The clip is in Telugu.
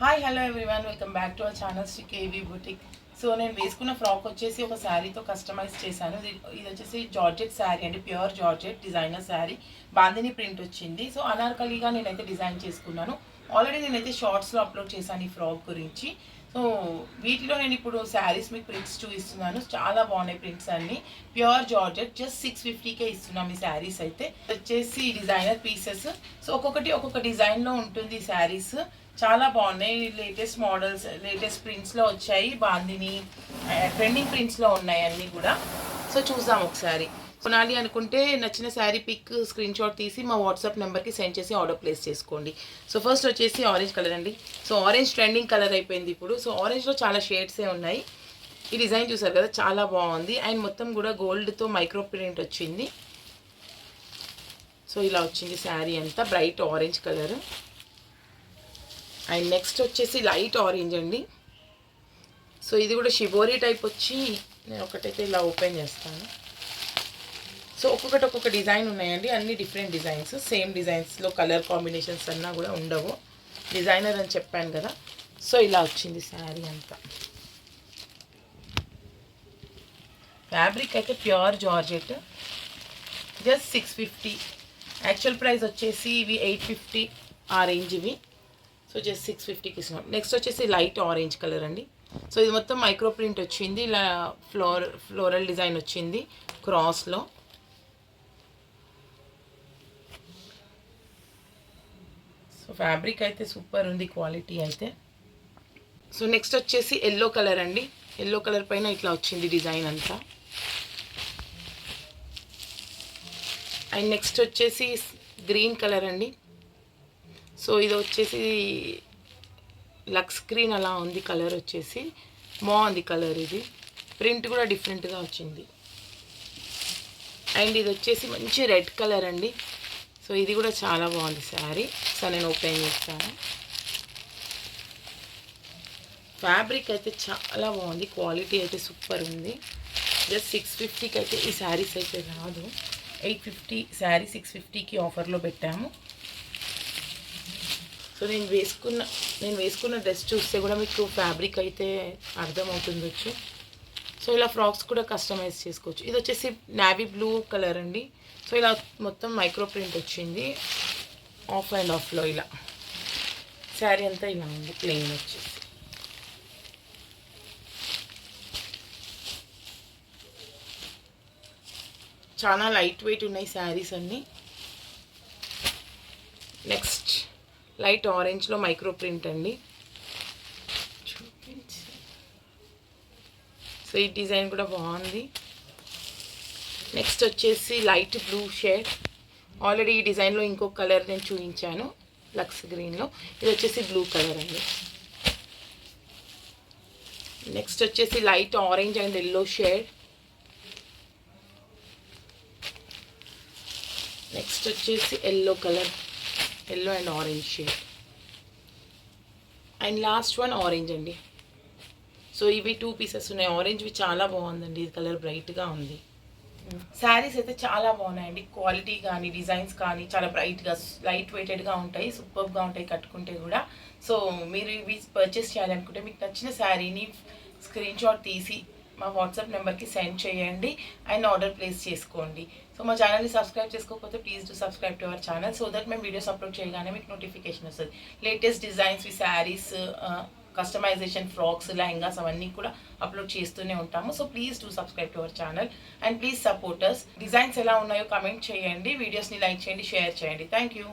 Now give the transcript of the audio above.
Hi hello everyone, welcome back to our channel Shri KV boutique. So నేను వేసుకున్న ఫ్రాక్ వచ్చేసి ఒక శారీతో కస్టమైజ్ చేశాను. ఇది వచ్చేసి జార్జెట్ శారీ అండి, pure georgette designer sari, bandhani print వచ్చింది. సో అనార్కలిగా నేనైతే డిజైన్ చేసుకున్నాను. ఆల్రెడీ నేనైతే షార్ట్స్లో అప్లోడ్ చేశాను ఈ ఫ్రాక్ గురించి. సో వీటిలో నేను ఇప్పుడు శారీస్ మీకు ప్రింట్స్ చూపిస్తున్నాను. చాలా బాగున్నాయి ప్రింట్స్ అన్ని. ప్యూర్ జార్జెట్ జస్ట్ 650కే ఇస్తున్నాం ఈ శారీస్ అయితే. వచ్చేసి డిజైనర్ పీసెస్. సో ఒక్కొక్క డిజైన్లో ఉంటుంది ఈ శారీస్. చాలా బాగున్నాయి. లేటెస్ట్ మోడల్స్, లేటెస్ట్ ప్రింట్స్లో వచ్చాయి. బాందిని ట్రెండింగ్ ప్రింట్స్లో ఉన్నాయి అన్నీ కూడా. సో చూద్దాం ఒకసారి. కొనాలి అనుకుంటే నచ్చిన శారీ పిక్ స్క్రీన్ షాట్ తీసి మా వాట్సాప్ నెంబర్కి సెండ్ చేసి ఆర్డర్ ప్లేస్ చేసుకోండి. సో ఫస్ట్ వచ్చేసి ఆరెంజ్ కలర్ అండి. సో ఆరెంజ్ ట్రెండింగ్ కలర్ అయిపోయింది ఇప్పుడు. సో ఆరెంజ్లో చాలా షేడ్సే ఉన్నాయి. ఈ డిజైన్ చూసారు కదా, చాలా బాగుంది. అండ్ మొత్తం కూడా గోల్డ్తో మైక్రో ప్రింట్ వచ్చింది. సో ఇలా వచ్చింది శారీ అంతా, bright orange colour. And next వచ్చేసి లైట్ ఆరెంజ్ అండి. సో ఇది కూడా షిబోరీ టైప్ వచ్చి, నేను ఒకటైతే ఇలా ఓపెన్ చేస్తాను. సో ఒక్కొక్క డిజైన్ ఉన్నాయండి, అన్ని డిఫరెంట్ డిజైన్స్. సేమ్ డిజైన్స్లో కలర్ కాంబినేషన్స్ అన్నా కూడా ఉండవు. డిజైనర్ అని చెప్పాను కదా. సో ఇలా వచ్చింది శారీ అంతా. ఫ్యాబ్రిక్ అయితే pure georgette, just 650. Actual price వచ్చేసి ఇవి 850 ఆ రేంజ్ ఇవి. సో జస్ట్ 650కి ఇస్తున్నాం. నెక్స్ట్ వచ్చేసి లైట్ ఆరెంజ్ కలర్ అండి. సో ఇది మొత్తం మైక్రో ప్రింట్ వచ్చింది. ఇలా ఫ్లోరల్ డిజైన్ వచ్చింది క్రాస్లో. సో ఫ్యాబ్రిక్ అయితే సూపర్ ఉంది, క్వాలిటీ అయితే. సో నెక్స్ట్ వచ్చేసి ఎల్లో కలర్ అండి. ఎల్లో కలర్ పైన ఇట్లా వచ్చింది డిజైన్ అంతా. అండ్ నెక్స్ట్ వచ్చేసి గ్రీన్ కలర్ అండి. సో ఇది వచ్చేసి లక్స్ గ్రీన్ అలా ఉంది కలర్ వచ్చేసి. బాగుంది కలర్. ఇది ప్రింట్ కూడా డిఫరెంట్గా వచ్చింది. అండ్ ఇది వచ్చేసి మంచి రెడ్ కలర్ అండి. సో ఇది కూడా చాలా బాగుంది శారీ. సో నేను ఓపెన్ చేస్తాను. ఫ్యాబ్రిక్ అయితే చాలా బాగుంది, క్వాలిటీ అయితే సూపర్ ఉంది. జస్ట్ 650కి అయితే ఈ శారీస్ అయితే రాదు. 850 శారీ 650కి ఆఫర్లో పెట్టాము. సో నేను వేసుకున్న డ్రెస్ చూస్తే కూడా మీకు ఫ్యాబ్రిక్ అయితే అర్థమవుతుండొచ్చు. సో ఇలా ఫ్రాక్స్ కూడా కస్టమైజ్ చేసుకోవచ్చు. ఇది వచ్చేసి నావీ బ్లూ కలర్ అండి. సో ఇలా మొత్తం మైక్రో ప్రింట్ వచ్చింది. ఆఫ్ అండ్ ఆఫ్లో ఇలా శారీ అంతా ఇలా ఉంది, ప్లెయిన్ వచ్చేసి. చాలా లైట్ వెయిట్ ఉన్నాయి శారీస్ అన్నీ. నెక్స్ట్ లైట్ ఆరెంజ్లో మైక్రో ప్రింట్ అండి. సో ఈ డిజైన్ కూడా బాగుంది. నెక్స్ట్ వచ్చేసి లైట్ బ్లూ షేడ్. ఆల్రెడీ ఈ డిజైన్లో ఇంకొక కలర్ నేను చూపించాను, లక్స్ గ్రీన్లో. ఇది వచ్చేసి బ్లూ కలర్ అండి. నెక్స్ట్ వచ్చేసి light orange and yellow shade. Next వచ్చేసి yellow colour, yellow and orange shade. And last one orange అండి. సో ఇవి 2 పీసెస్ ఉన్నాయి. ఆరెంజ్వి చాలా బాగుందండి, ఇది కలర్ బ్రైట్గా ఉంది. శారీస్ అయితే చాలా బాగున్నాయండి. క్వాలిటీ కానీ డిజైన్స్ కానీ చాలా బ్రైట్గా, లైట్ వెయిటెడ్గా ఉంటాయి, సూపర్గా ఉంటాయి కట్టుకుంటే కూడా. సో మీరు ఇవి పర్చేస్ చేయాలనుకుంటే మీకు నచ్చిన శారీని స్క్రీన్ షాట్ తీసి మా వాట్సాప్ నెంబర్కి సెండ్ చేయండి అండ్ ఆర్డర్ ప్లేస్ చేసుకోండి. సో మా ఛానల్ని సబ్స్క్రైబ్ చేసుకోకపోతే please do subscribe to our channel, so that మేము వీడియోస్ అప్లోడ్ చేయగానే మీకు నోటిఫికేషన్ వస్తుంది. Latest designs, saris, customisation, frocks, lehengas అవన్నీ కూడా అప్లోడ్ చేస్తూనే ఉంటాము. So please do subscribe to our channel and please support us. Designs ఎలా ఉన్నాయో కమెంట్ చేయండి, వీడియోస్ని లైక్ చేయండి, షేర్ చేయండి. Thank you.